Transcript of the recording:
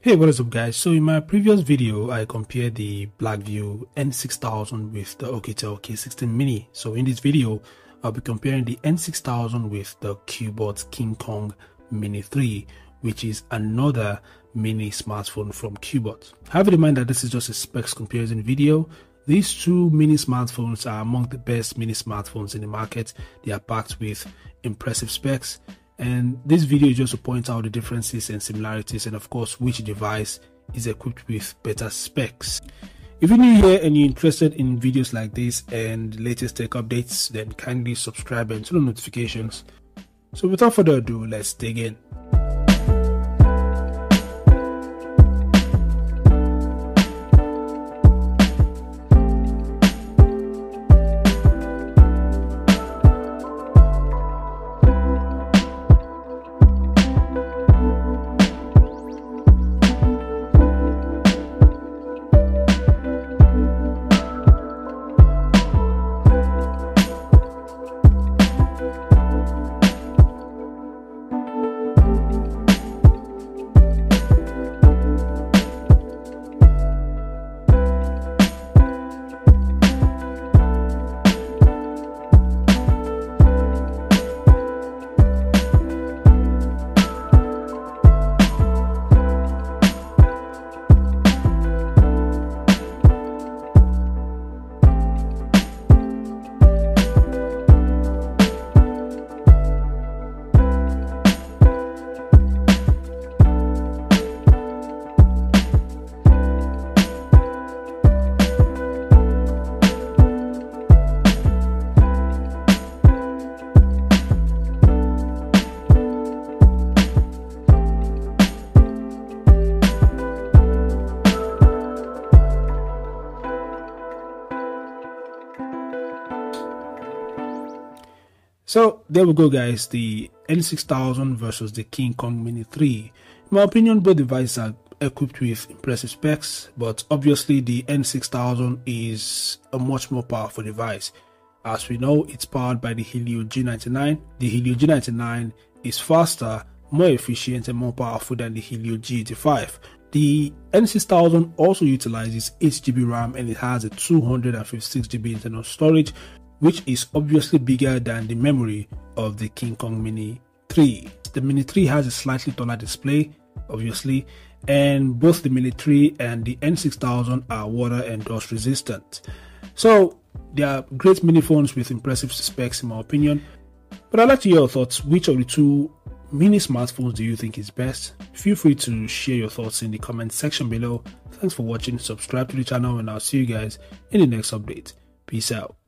Hey, what is up guys? So in my previous video I compared the Blackview N6000 with the Cubot K16 mini. So in this video I'll be comparing the N6000 with the Cubot KingKong Mini 3, which is another mini smartphone from Cubot. Have in mind that this is just a specs comparison video. These two mini smartphones are among the best mini smartphones in the market. They are packed with impressive specs. And this video is just to point out the differences and similarities, and of course which device is equipped with better specs. If you're new here and you're interested in videos like this and latest tech updates, then kindly subscribe and turn on notifications. So without further ado, let's dig in. So there we go guys, the N6000 versus the KingKong Mini 3. In my opinion, both devices are equipped with impressive specs, but obviously the N6000 is a much more powerful device. As we know, it's powered by the Helio G99. The Helio G99 is faster, more efficient and more powerful than the Helio G85. The N6000 also utilizes 8GB RAM and it has a 256GB internal storage, which is obviously bigger than the memory of the KingKong Mini 3. The Mini 3 has a slightly taller display, obviously, and both the Mini 3 and the N6000 are water and dust resistant. So they are great mini phones with impressive specs in my opinion. But I'd like to hear your thoughts. Which of the two mini smartphones do you think is best? Feel free to share your thoughts in the comment section below. Thanks for watching, subscribe to the channel, and I'll see you guys in the next update. Peace out.